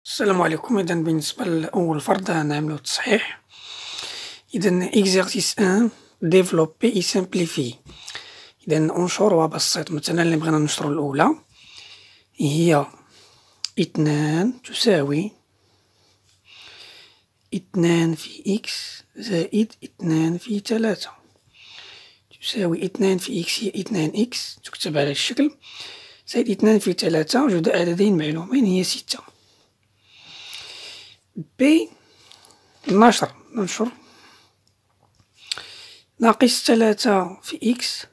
السلام عليكم. إذا بالنسبة لأول فرض غنعملو التصحيح. إذا exercice 1 développer et simplifier. إذا أنشر وبسط. مثلا اللي بغينا ننشرو الأولى هي 2 تساوي 2 في إكس زائد 2 في 3 تساوي 2 في إكس هي 2 إكس تكتب على الشكل زائد 2 في 3 جهد عددين معلومين هي 6. بي ننشر ناقص 3 في إكس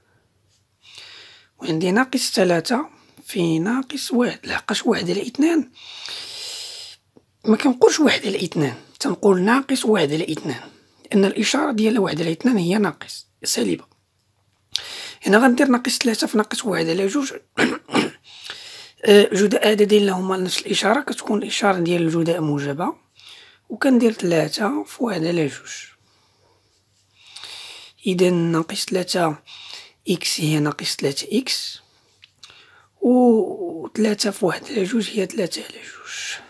وعندي ناقص 3 في ناقص 1 لحقاش 1 على 2 مكنقولش 1 على 2 تنقول ناقص 1 على 2 لأن الإشارة ديال 1 على 2 هي ناقص سالبة. هنا غندير ناقص 3 في ناقص 1 على 2 جداء عددين اللي هما نفس الإشارة كتكون الإشارة ديال الجداء موجبة وكندير 3 في 1 على 2. إذا ناقص 3 إكس هي ناقص 3 إكس و 3 في 1 على 2 هي 3 على 2.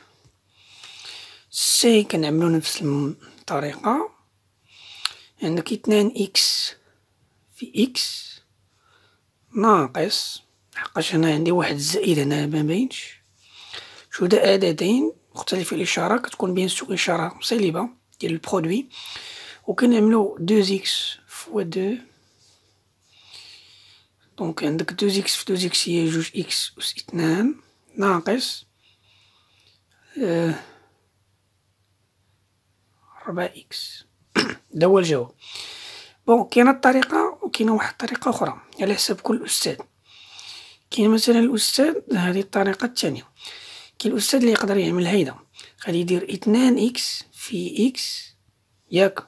سي كنعملو نفس الطريقة. عندك 2 إكس في إكس ناقص لحقاش هنا عندي واحد الزائد هنا مباينش جداء عددين مختلفي الإشارة كتكون بين سوء إشارة سالبة ديال البرودوي وكنعملو 2 إكس فوا 2 دونك عندك 2 إكس في 2 إكس هي 2 إكس أس 2 ناقص 4 إكس. دا هو الجواب. بون كاينة الطريقة وكاينة واحد الطريقة أخرى على حساب كل أستاذ. كاين مثلا الأستاذ هذه الطريقة الثانية. كاين الأستاذ اللي يقدر يعمل هيدا غادي يدير 2 إكس في إكس ياك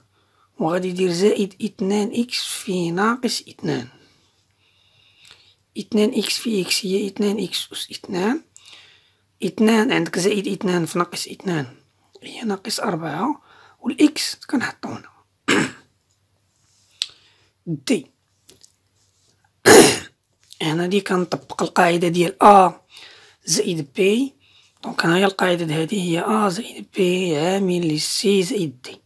وغادي يدير زائد 2 إكس في ناقص 2. 2 إكس في إكس هي 2 إكس أس 2 2 عندك زائد 2 في ناقص 2 هي ناقص 4 والإكس كنحطو هنا. دي هنا كنطبق القاعدة ديال أ زائد بي. دونك هنايا القاعدة هادي هي أ زائد بي عامل لسي زائد دي.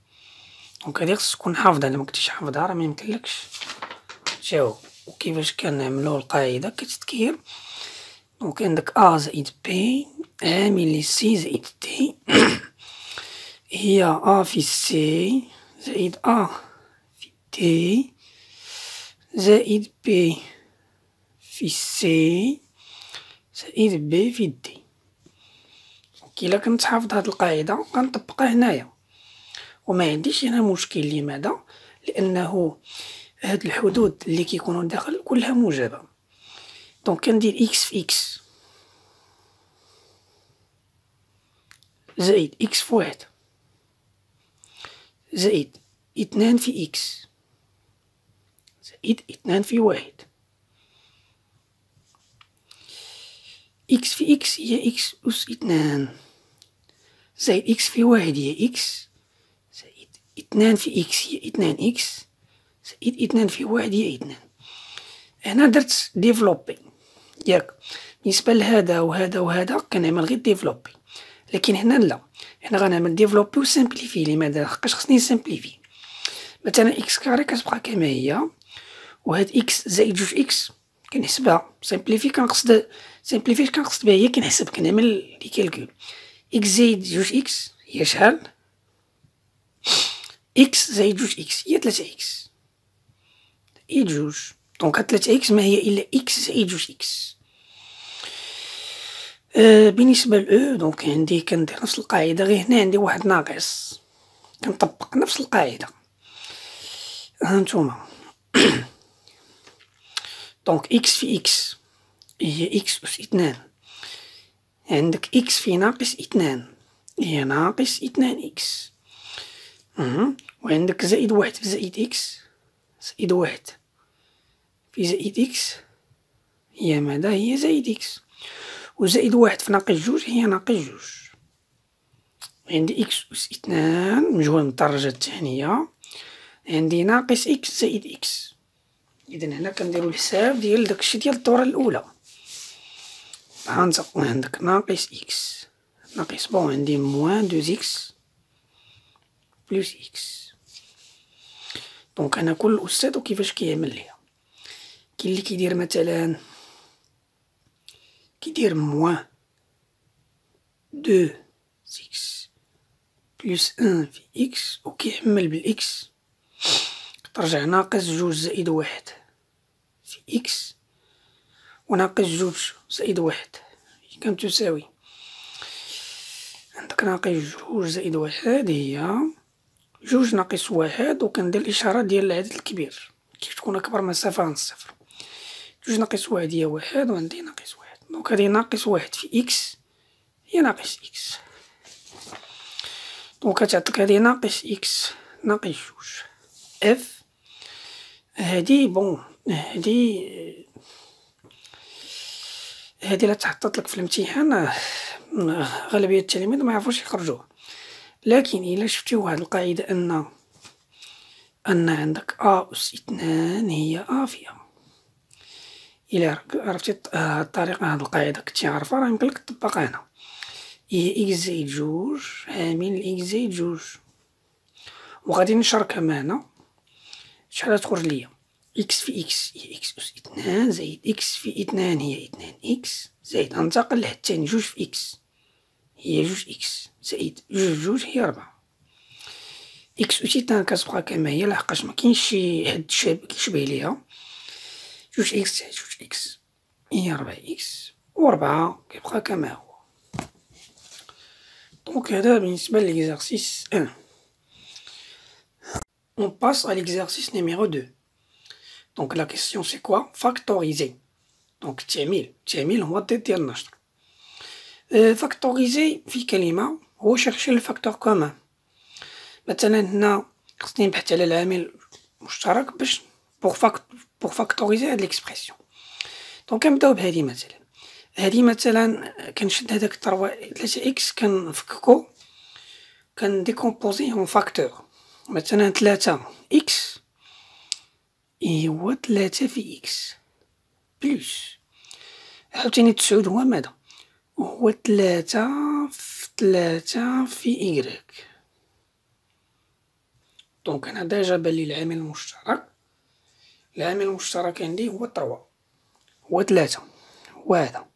دونك هادي خصك تكون حافظها، إلا مكنتيش حافظها راه ميمكنلكش تجاوب. وكيفاش كنعملو القاعدة كتذكير. دونك عندك أ زائد بي عامل لسي زائد دي هي أ في سي زائد أ في دي زائد بي في سي زائد بي في دي. إلا كنت حافظ هاد القاعدة غنطبقها هنايا وما عنديش هنا مشكل. لماذا؟ لأنه هاد الحدود اللي كيكونوا داخل كلها موجبة. دونك كندير إكس في إكس زائد إكس في 1 زائد 2 في إكس زائد 2 في 1. إكس في إكس هي إكس أس 2 زائد إكس في 1 هي إكس زائد 2 في إكس هي 2 إكس زائد 2 في 1 هي 2. هنا درت ديفلوبي ياك. بالنسبة لهذا وهذا وهذا كنعمل غير ديفلوبي، لكن هنا لا، هنا غنعمل ديفلوبي و سامبليفي. لماذا؟ لحقاش خصني نسامبليفي. مثلا إكس كاري كتبقى كما هي وهاد إكس زائد 2 إكس كنحسبها سامبليفي. كنقصد سامبليفي كنقصد بها هي كنحسب كنعمل لي كالكول. إكس زائد 2 إكس هي شحال؟ إكس زائد 2 إكس هي 3 إكس هي 2. دونك هاد 3 إكس ما هي إلا إكس زائد 2 إكس. بالنسبة لأو دونك عندي كندير نفس القاعدة غير هنا عندي واحد ناقص كنطبق نفس القاعدة. هانتوما دونك إكس في إكس هي إكس أس 2 عندك إكس في ناقص 2 هي ناقص 2 إكس وعندك زائد 1 في زائد إكس زائد 1 في زائد إكس هي ماذا؟ هي زائد إكس وزائد 1 في ناقص 2 هي ناقص 2. عندي إكس أس 2 مجهول من الدرجة الثانية عندي ناقص إكس زائد إكس. إذا هنا كنديرو الحساب ديال داكشي ديال الدورة الأولى. هانتا عندك ناقص إكس ناقص بون عندي موان 2x بلس x. دونك أنا كل أستاذ وكيفاش كيعمل ليها. كاين اللي كيدير مثلا كيدير موان 2x بلس 1 في x وكيعمل بالإكس ترجع ناقص 2 زائد 1 في x وناقص 2 زائد 1 كم تساوي. عندك ناقص 2 زائد 1 هي 2 ناقص 1 وكندير الإشارة ديال العدد الكبير كيف تكون أكبر مسافة عن الصفر. 2 ناقص 1 هي 1 وعندي ناقص 1. دونك هادي ناقص 1 في x هي ناقص x. دونك كتعطيك هادي ناقص x ناقص 2 f. هادي بون هادي لا تحطت لك في الامتحان غالبية التلاميذ ما يعرفوش يخرجوها، لكن إلا شفتيو هاد القاعدة أن عندك أس 2 هي في أ. إلا عرفتي هاد الطريقة هاد القاعدة كنتي عارفها راه يمكنلك تطبقها هنا. هي إكس زائد 2 عامل إكس زائد 2 وغادي نشركها هنا. شحال غتخرج ليا؟ إكس في إكس هي إكس أس 2 زائد إكس في 2 هي 2 إكس زائد غنتقل لحد التاني 2 في إكس هي 2 إكس زائد 2 هي 4. إكس أس 2 كتبقى كما هي لحقاش مكاينش شي حد كيشبه ليها. 2 إكس زائد 2 إكس هي 4 إكس و4 كيبقى كما هو. دونك هذا بالنسبة للإكزارسيس 1. On passe à l'exercice numéro 2. Donc la question c'est quoi? Factoriser. Donc التعميل هو الضد ديال النشر. فاكتوريزي في كلمة هو شيرشي الفاكتور كومان. مثلا هنا خصني نبحث على العامل المشترك باش بوغ فاكتوريزي هاد ليكسبرسيون. دونك كنبداو بهادي مثلا كنشد هداك 3 إكس كنفككو كنديكومبوزيه اون فاكتور. مثلا 3 إكس هو 3 في إكس بلس عاوتاني 9 هو ماذا؟ هو 3 في 3 في إيكغيك. دونك أنا ديجا بانلي العامل المشترك عندي هو 3 هو 3 هو هذا.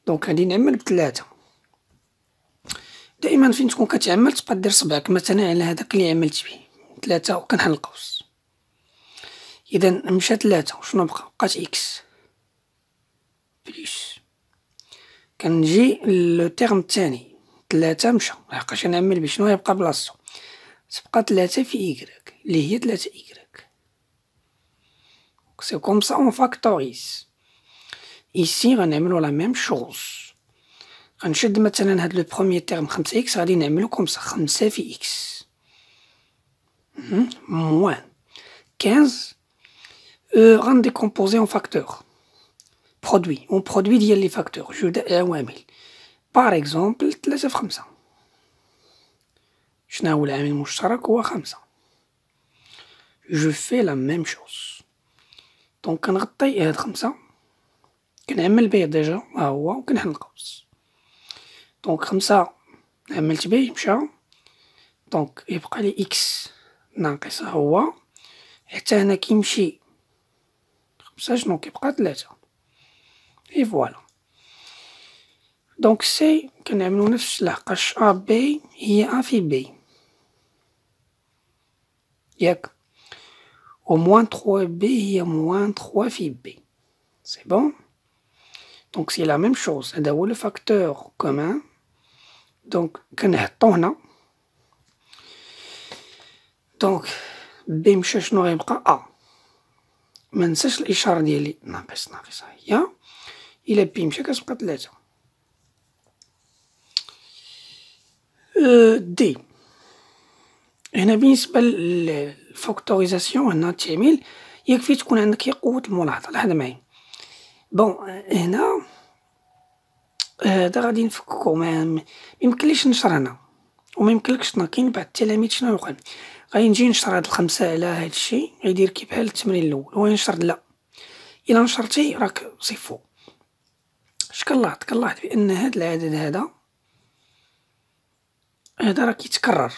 دونك غادي نعمل ب3. دائما فين تكون كتعمل تبقى دير صبعك مثلا على هداك اللي عملت به 3 وكنحل القوس. إذا مشى 3 وشنو بقات إكس بلس كنجي لو تيرم الثاني 3 مشى لحقاش نعمل به شنو يبقى بلاصتو تبقى 3 في إيكغيك اللي هي 3 إيكغيك. سي كوم سا اون فاكتوريز. إيسي غنعملو لا ميم شوز. غنشد مثلا هاد لو بروميي تيرم 5 إكس غادي نعملو كوم سا 5 في إكس موان 15 غنديكومبوزي اون فاكتور برودوي ديال لي فاكتور جداء عوامل. باغ اكزومبل 3 في 5 شناهو العامل المشترك هو 5. جو في لا ميم شوز. دونك كنغطي هاد 5 كنعمل به ديجا ها هو وكنحل القوس. دونك 5 عملت به مشى. دونك يبقى لي إكس ناقص ها هو حتى هنا كيمشي 5 شنو كيبقى 3 اي فوالا. دونك سي كنعملو نفس لحقاش أ بي هي أ في بي ياك و موان 3 بي هي موان 3 في بي سي بون. دونك سي لا ميم شوز هذا هو لو فاكتور كومان. دونك كنحطو هنا. دونك بي مشى شنو غيبقى أ. منساش الإشارة ديالي ناقص هي. إلا بي مشى كتبقى 3. دي هنا بالنسبة للفاكتوريزاسيون هنا التعميل يكفي تكون عندك قوة الملاحظة. لاحظ معايا بون هنا هدا غادي نفككو ميمكنليش نشر هنا وميمكنلكش كاين بعض التلاميذ شنو يوقع غادي نجي نشر هاد 5 على هادشي غيدير كي بحال التمرين الأول هو ينشر لا. إلا نشرتي راك سي فو. اش كنلاحظ بأن هاد العدد هذا راه كيتكرر،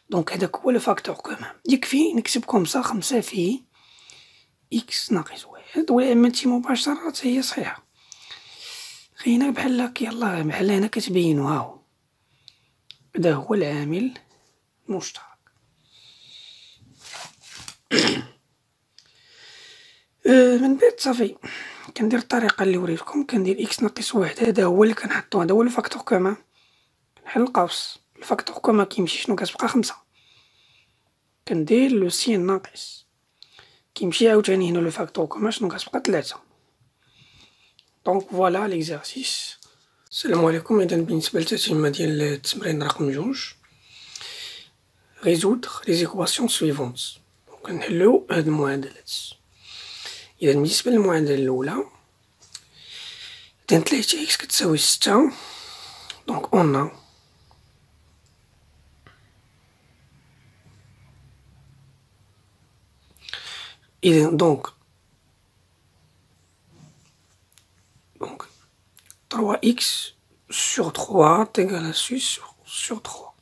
دونك هداك هو لو فاكتور كومان. يكفي نكتب كومسا 5 في إكس ناقص 1، ولا عملتي مباشرة هي صحيحة. خلينا بحال هاك، يلاه بحال هنا كتبينو هاهو، هذا هو العامل المشترك. من بعد صافي كندير الطريقة اللي وريتكم، كندير إكس ناقص 1، هذا هو اللي كنحطو، هذا هو الفاكتور كومان. كنحل القوس، الفاكتور كومان كيمشي شنو كتبقى 5، كندير لو سين ناقص، كيمشي عاوتاني هنا لو فاكتور كومان شنو كتبقى 3. دونك فوالا ليكزارسيس. السلام عليكم. إذا بالنسبة للتتمة ديال التمرين رقم 2، résoudre les équations suivantes. كنحلو هاد المعادلات. إذا بالنسبة للمعادلة الأولى، إذا 3 إكس كتساوي 6، دونك أون إذا دونك 3x sur 3 تيكال 6 sur 3.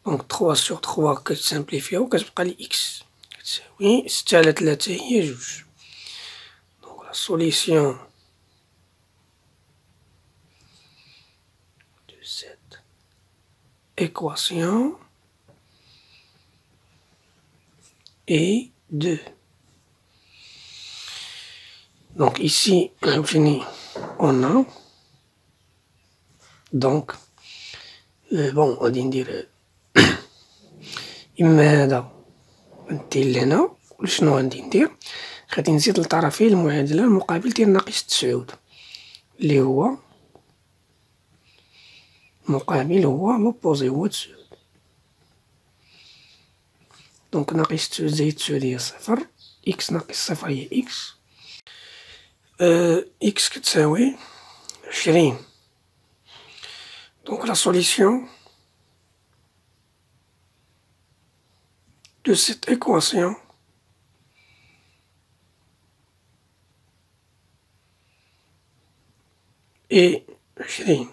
دونك 3 sur 3 كتسامبليفيها وكتبقى لي إكس كتساوي 6 على 3 هي 2. دونك لا سوليسيون دو cette équation est 2. Donc ici, on a donc bon غادي ندير إما هذا ندير لهنا، شنو غادي ندير؟ غادي نزيد لطرفي المعادلة المقابل ديال ناقص 9 اللي هو مقابل هو لوبوزي هو 9. دونك ناقص 9 زائد 9 هي 0، إكس ناقص 0 هي إكس. إكس كتساوي 20. دونك لا سوليسيون de cette équation est 20.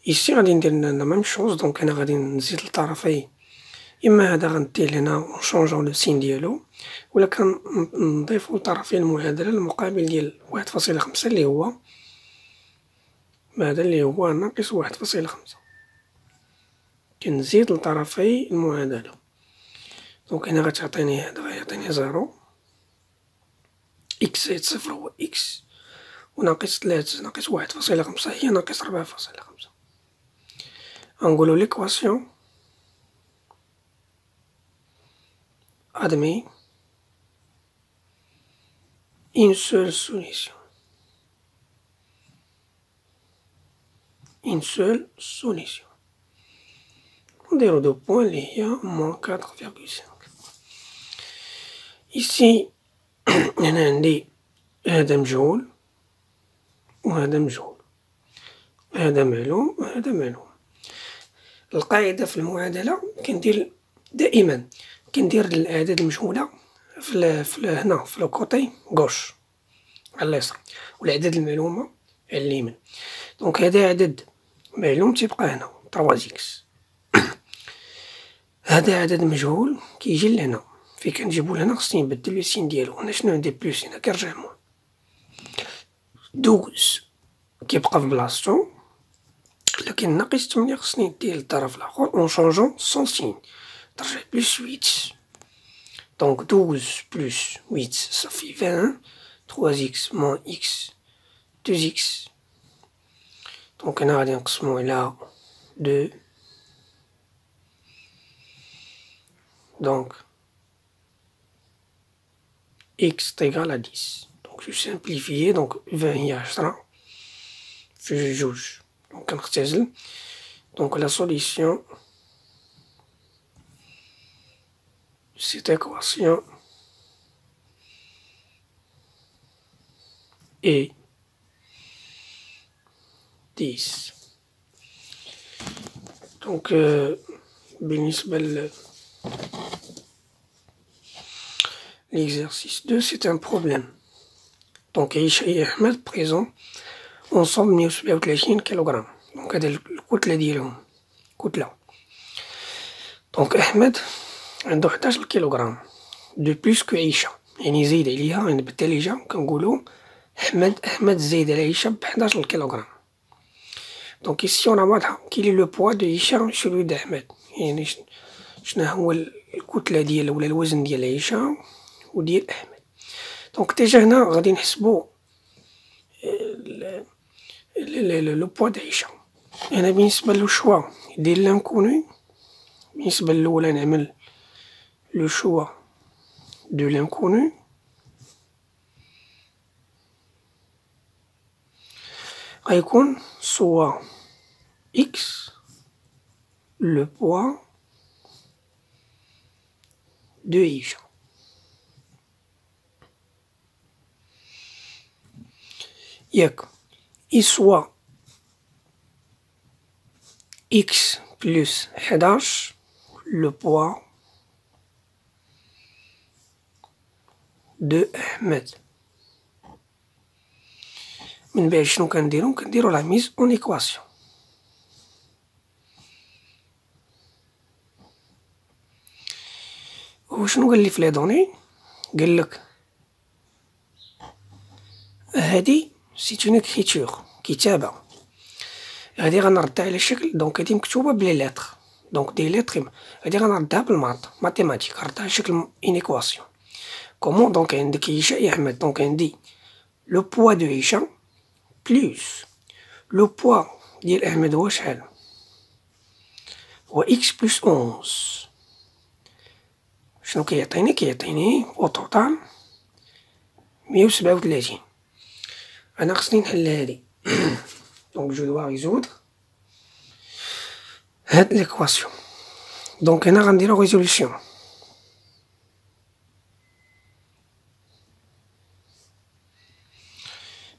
ici غادي ندير لا ميم شوز، دونك انا غادي نزيد لطرفي، اما هذا غندير هنا ونشونجو لو سين ديالو، ولا كنضيفو لطرفي المعادلة المقابل ديال 1.5 اللي هو هذا اللي هو ناقص 1.5. كنزيد لطرفي المعادلة، دونك هنا غتعطيني هذا غيعطيني 0، إكس زائد 0 هو إكس، وناقص 3 ناقص 1.5 هي ناقص 4.5. غنقولو ليكواسيون admet une seule solution. Une seule solution. نديرو دو بوان اللي هي موان 4.5. ici هنا عندي هذا مجهول وهذا مجهول، هذا معلوم وهذا معلوم. القاعدة في المعادلة كندير دائما كندير الأعداد المجهولة في هنا في لو كوطي غوش على اليسار، والأعداد المعلومة على اليمين. دونك هذا عدد معلوم تيبقى هنا 3 إكس، هذا عدد مجهول كيجي لهنا، في كنجيبو لهنا خصني نبدل لو سين ديالو. هنا شنو عندي بلوس هنا كيرجع موان. 12 كيبقى في بلاصتو، لكن ناقص 8 خصني نديه للطرف الآخر اون شونجون سون سين، ترجع بلوس 8. دونك 12 بلوس 8 صافي 20، 3 إكس موان إكس 2 إكس. دونك هنا غادي نقسمو على 2. دونك إكس تيغال à 10. دونك جو سامبليفيي، دونك 20 هي 10 في 2، دونك كنختزل. دونك لا سوليسيون cette équation est 10. دونك بالنسبة l'exercice 2 c'est un problème. دونك عيشة يا أحمد بريزون اونصومبل 137 كيلوغرام. دونك هادا الكتلة ديالهم كتلة. دونك أحمد عندو 11 كيلوغرام دو بلوس كو عيشة، يعني زايد عليها، يعني بالدارجة كنقولو أحمد زايد على عيشة ب11 كيلوغرام. دونك إيسي أون واضحة كيلي لو بوا دو عيشة سولو d'Ahmed، يعني شنا هو الكتلة ديال ولا الوزن ديال عيشة وديال أحمد. دونك ديجا هنا غادي نحسبو لو بوا د عيشة. أنا بالنسبة لو شوا ديال لانكونو، بالنسبة للولا نعمل لو شوا دو لانكونو غيكون سوا إكس لو بوا دو عيشة. ياك إي سوا إكس بلس 11 لو بوا دو أحمد. من بعد شنو كنديرو لا ميز اون إيكواسيون. وشنو قالي في لي دوني؟ قالك هادي سي اون إكريتور، كتابة، هادي غنردها على شكل، دونك هادي مكتوبة بلي لتر، دونك دي لتر، هادي غنردها بالماط ماتيماتيك، غنردها على شكل اون إيكواسيون. كومون؟ دونك عندك عيشة يا أحمد، دونك عندي لو بوا دو عيشة بلوس لو بوا ديال أحمد هو شحال؟ هو إكس بلس 11. شنو كيعطيني أو توتال 137. أنا خصني نحل هادي. دونك جو دوا ريزودر هاد ليكواسيون. دونك هنا غنديرو ريزوليسيون.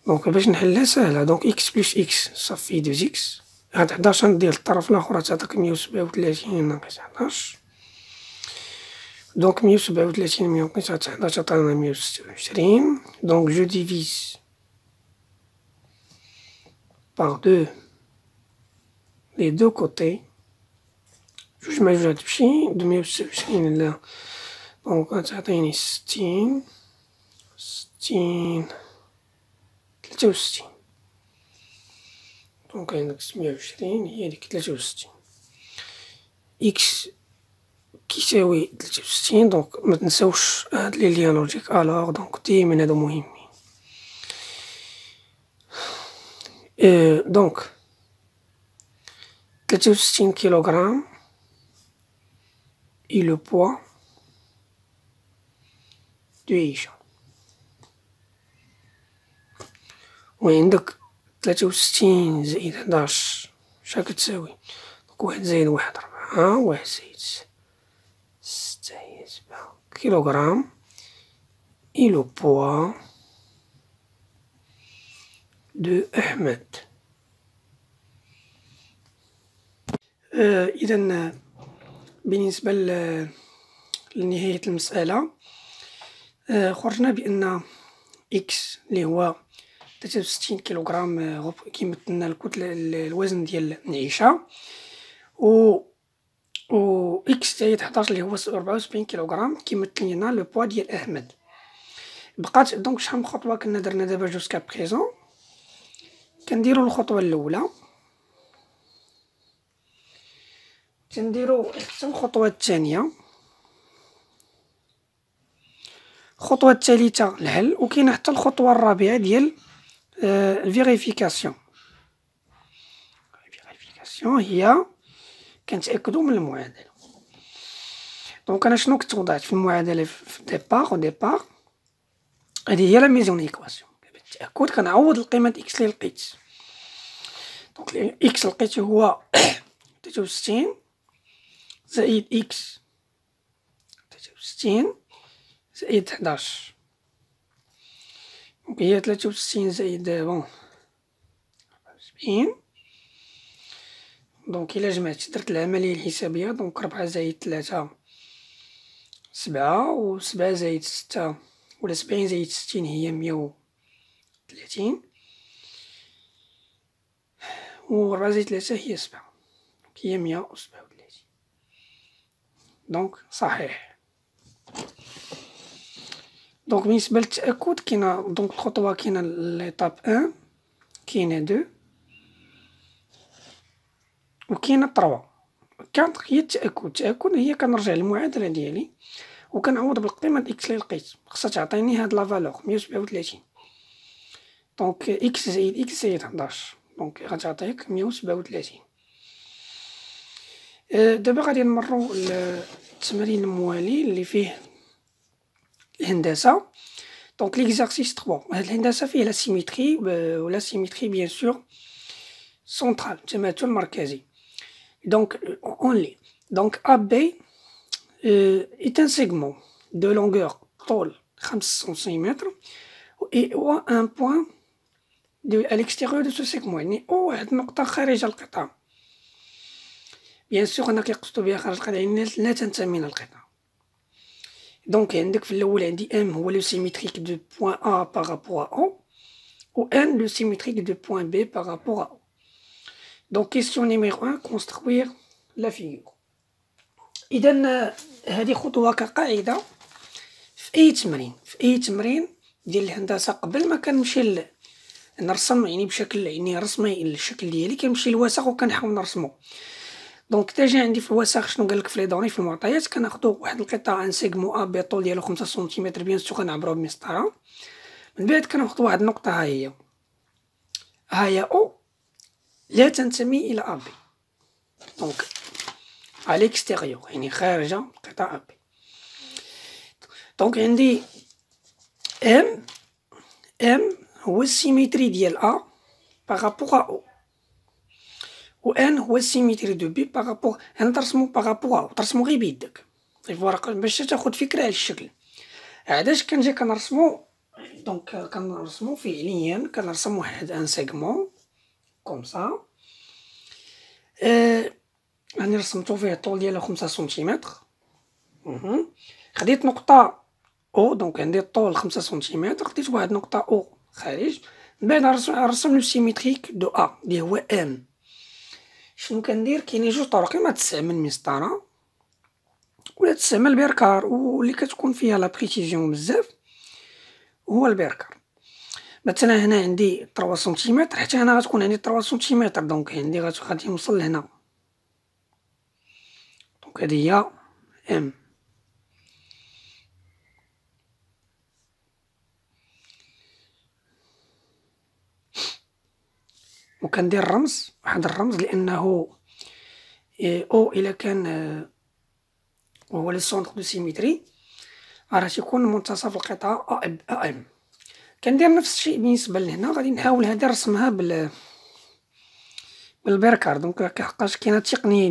دونك باش نحلها ساهلة، دونك إكس بلس إكس صافي 2 إكس، هاد 11 ندير الطرف الآخر تعطيك 137 ناقص 11. دونك 137 ناقص 11 عطانا 126. دونك جو ديفيز باغ دو لي دو كوتي، جوج مع جوج غتمشي 126 لا، دونك غتعطيني 60 63. دونك عندك 620 هي ديك 63. إكس كيساوي 63. دونك متنساوش هاد لي ليان لوجيك ألوغ، دونك ديما هادو مهمين. دونك 63 كيلوغرام إي لو بوا دو عيشة، وعندك 63 زائد 11 شحال كتساوي؟ دونك 1 زائد 1 4، 1 زائد 6 هي 7 كيلوغرام إي لو بوا دو أحمد. إذا بالنسبة لنهاية المسألة، خرجنا بأن إكس اللي هو 63 كيلوغرام كيمثلنا الكتلة الوزن ديال العيشة، و إكس زائد 11 اللي هو 74 كيلوغرام كيمثل لينا لو بوا ديال أحمد. بقات دونك شحال من خطوة كنا درنا دابا جوسكا بريزون. كنديرو الخطوة الأولى، تنديرو حتى الخطوة الثانية، الخطوة الثالثة الحل، وكاينة حتى الخطوة الرابعة ديال الفيريفيكاسيون. الفيريفيكاسيون هي كنتأكدو من المعادلة. دونك أنا شنو كنت وضعت في المعادلة في ديبار، هادي هي لا ميزون إيكواسيون. بالتأكد كنعوض القيمة إكس لي لقيت. دونك إكس لقيتو هو 63 زائد إكس 63 زائد 11، دونك هي 63 زائد 74. دونك إلا جمعت درت العملية الحسابية، دونك 4 زائد 3 7، و 7 زائد 6 ولا 70 زائد 60 هي 30 و 4 زائد 3 هي 7 هي 137 دونك صحيح. دونك بالنسبة للتأكد كاينة دونك الخطوة كاينة ليطاب 1 كاينة 2 و كاينة 3. 4 هي التأكد هي كنرجع للمعادلة ديالي و كنعوض بالقيمة د إكس لي لقيت خاصها تعطيني هاد لا فالور 137 دونك إكس زائد إكس زائد 11 دونك غتعطيك 137. دابا غادي نمرو للتمرين الموالي اللي فيه الهندسة. دونك ليكزارسيس 3 هاد الهندسة فيه لا سيميتري و لا سيميتري بيان سور سونترال تماثل مركزي. دونك اونلي دونك AB est un segment de longueur طول 5 سنتيمتر et un point à l'extérieur de ce segment يعني واحد النقطة خارج القطاع. بيان سور هنا كيقصدو بها خارج القطاع يعني لا تنتمي للقطاع. دونك عندك في الأول عندي M هو لو سيميتريك دو بوين A par rapport à O و N le symétrique de point B par rapport à O. Donc question numéro 1 construire la figure. إذا هذه خطوة كقاعدة في أي تمرين ديال الهندسة قبل ما كنمشي نرسم يعني بشكل يعني رسمي الشكل ديالي كنمشي للوسخ و كنحاول نرسمو. دونك تا جا عندي في الوسخ شنو قالك في لي دوني في المعطيات كناخدو واحد القطاع ان سيغمون A B طول ديالو 5 سنتيمتر بيان سور كنعبروه بمسطرة. من بعد كناخدو واحد النقطة ها هي O لا تنتمي إلى AB دونك à l'extérieur يعني خارجة القطاع AB. دونك عندي M هو السيميتري ديال A بارابوغ à O و N هو السيميتري دو B بارابوغ هنا ترسمو بارابوغ à O ترسمو غير بيدك في ورقة باش تاخد فكرة على الشكل. عاداش كنجي كنرسمو دونك كنرسمو فعليا كنرسم واحد ان سيغمون كوم سا راني رسمتو فيه الطول ديالو 5 سنتيمتر. خديت نقطة او دونك عندي الطول 5 سنتيمتر خديت واحد نقطة او خارج. من بعد نرسم لو سيميتريك دو ا اللي هو ام. شنو كندير كاينين جوج طرق اما تستعمل مسطرة ولا تستعمل بيركار واللي كتكون فيها لا بريسيزيون بزاف هو البيركار. مثلا هنا عندي 3 سنتيمتر حتى هنا غتكون عندي 3 سنتيمتر دونك عندي غادي نوصل لهنا دونك هادي هي ام. وكندير رمز واحد الرمز لانه او الا كان وهو لو سونتر دو سيميتري راه تيكون منتصف القطاع ام. كندير نفس الشيء بالنسبه لهنا غادي نحاول هادي نرسمها بالبيركار. دونك لحقاش كاينه التقنيه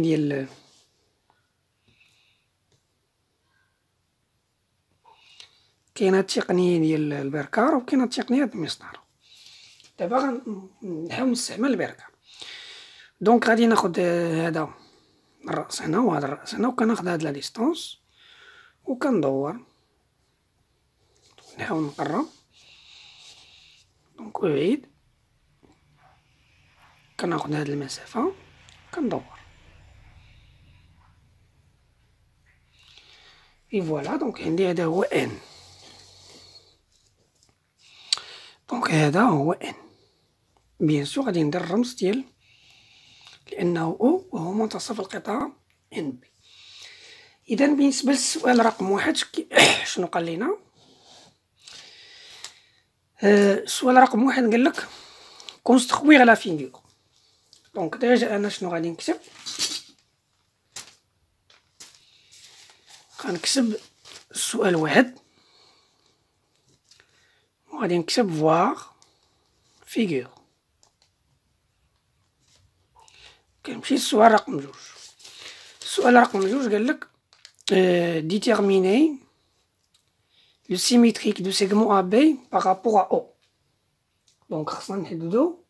ديال البيركار وكاينه التقنيه ديال المسطره. دابا غنحاول نستعمل البيركار. دونك غادي ناخد هذا الراس هنا وهذا الراس هنا وكناخد هاد لا ديستونس وكندور نحاول نقرب دونك أعيد كناخد هاد المسافة كندور اي فوالا. دونك عندي هذا هو ان دونك هذا هو ان بيان سور غادي ندير الرمز ديال لأنه او وهو منتصف القطاع ان بي. إذا بالنسبة للسؤال رقم 1 شنو قال لينا؟ السؤال رقم 1 قالك كونستخويغ لا فيغور. دونك ديجا أنا شنو غادي نكتب؟ غنكتب السؤال 1 وغادي نكتب فواغ فيغور. كنمشي للسؤال رقم 2. السؤال رقم 2 قالك déterminer le symétrique du segment AB par rapport à O. Donc خصنا نحددو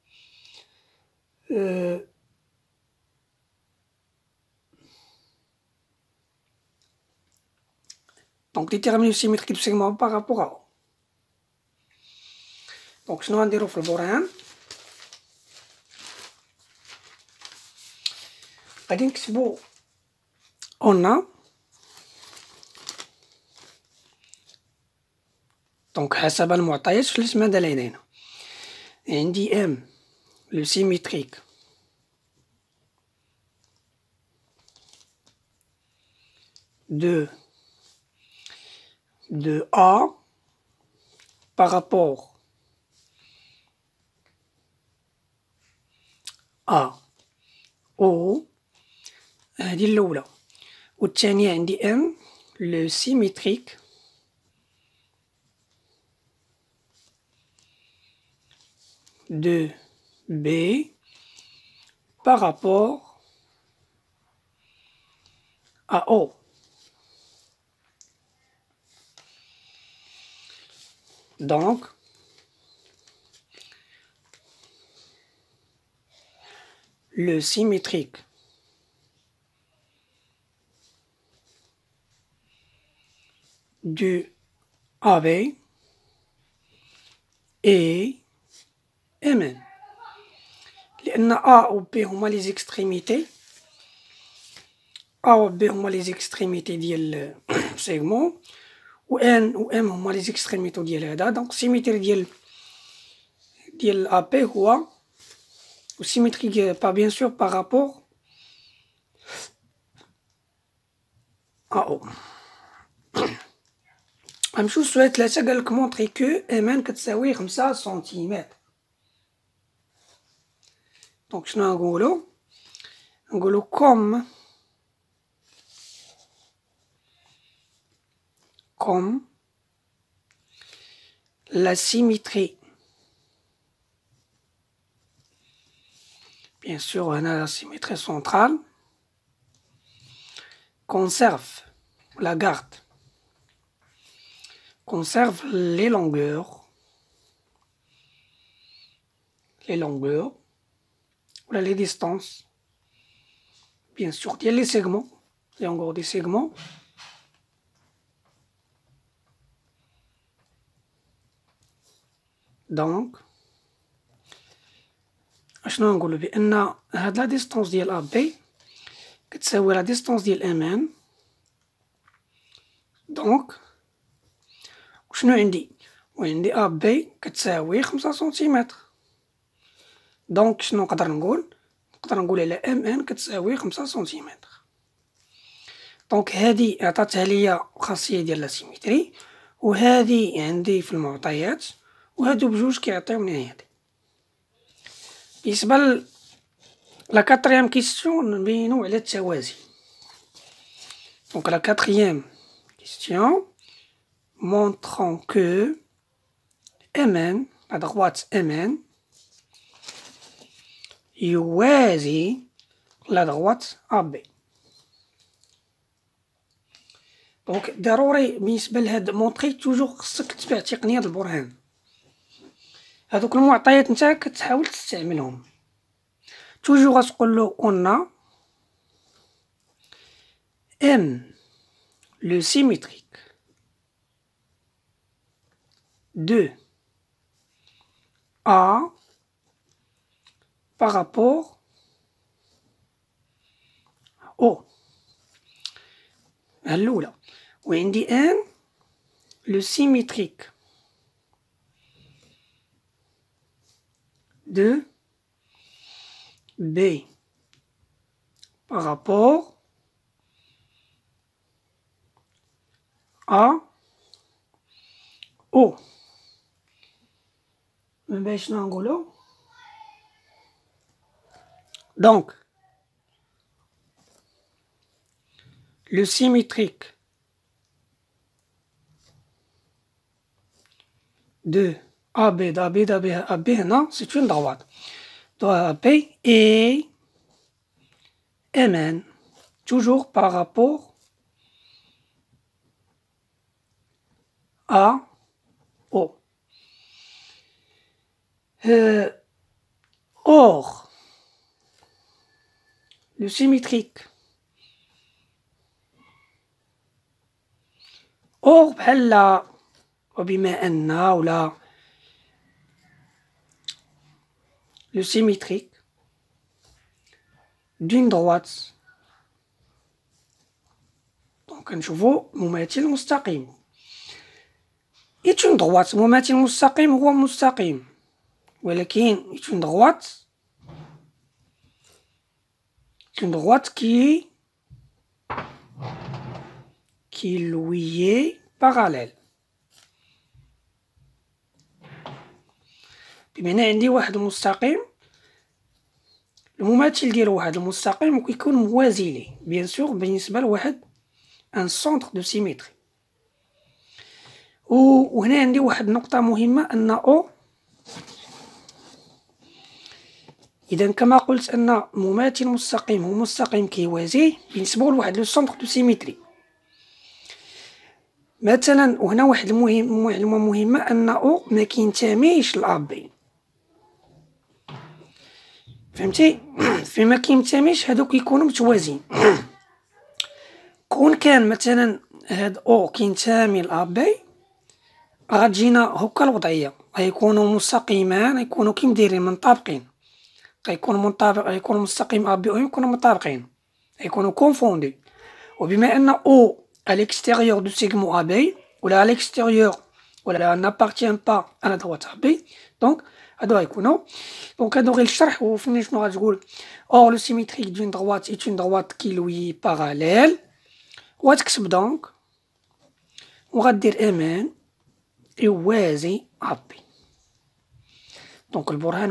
donc déterminer le symétrique du segment AB par rapport à O. دونك شنو غنديرو في البرهان؟ غادي نكتبو أون دونك حسب المعطيات في الاسمادة لدينا. عندي ام لو سيميتريك de A par rapport à O. هذه الأولى. والثانية عندي M le symétrique de B par rapport à O. Donc, le symétrique du AB est MN. لأن A و B هما لي زيكستريميتي A و B هما لي زيكستريميتي ديال سيغمون و N و M هما لي زيكستريميتي ديال هذا. دونك السيميتري ديال A B هو و سيميتري با بيان سور بارابور ا او. غنمشيو للسؤال 3. قالك مونطري كو ام ان كتساوي 5 سنتيمتر. دونك شنو نقولو comme la symétrie, bien sûr on a la symétrie centrale, conserve les longueurs ou les distances, bien sûr il y a les segments, les longueurs des segments. دونك اشنو نقولو بان هاد لا ديستونس ديال ا بي كتساوي لا ديستونس ديال ام ان. دونك وشنو عندي ا بي كتساوي 5 سنتيمتر. دونك شنو نقدر نقول على ام ان كتساوي 5 سنتيمتر. دونك هادي عطاتها ليا خاصيه ديال لا سيميتري وهادي عندي في المعطيات وهادو بجوج كيعطيوني هادي. بالنسبه لا كاتريام كيستيون نبينو على التوازي. دونك لا كاتريام كيستيون montrant que Mn à droite Mn يوازي la droite AB. دونك ضروري بالنسبه لهاد مونطري توجور خصك تتبع تقنيه البرهان. هادوك المعطيات نتا كتحاول تستعملهم. توجور غتقولو on M le symétrique de A par rapport au الأولى. وعندي N le symétrique de B par rapport à O. باش نقولو donc le symétrique de AB هنا c'est une droite. AB et MN toujours par rapport à O. Or, le symétrique بحال وبما أن ولا le symétrique d'une droite. دونك نشوفو مماثل مستقيم. une droite مماثل مستقيم هو مستقيم، ولكن une droite qui lui est parallèle. بما أن عندي واحد المستقيم، المماثل ديال واحد المستقيم كيكون موازي ليه بيان سور بالنسبة لواحد ان سونتر دو سيميتري. وهنا عندي واحد النقطة مهمة أن أو، إذا كما قلت أن مماثل مستقيم هو مستقيم كيوازيه بالنسبة لواحد لو سونتر دو سيميتري. مثلا وهنا واحد المعلومة مهمة أن أو ما كينتميش لأ بي، فهمتي؟ فيما كينتميش هادو كيكونو متوازيين. كون كان مثلا هاد أو كينتمي لأ بي، غتجينا هكا الوضعية، غيكونو مستقيمان، غيكونو كي مدايرين منطابقين، غيكون مستقيم أ بي أو يكونو مطابقين، غيكونو كونفوندي. وبما أن أو à l'extérieur du segment AB ou à l'extérieur ou n'appartient pas à la droite AB, donc هادو غيكونو. دونك هادو غير الشرح. وفين شنو غتقول؟ or le symétrique d'une droite est une droite qui lui est parallèle. وغتكتب دونك وغدير امان يوازي AB. دونك البرهان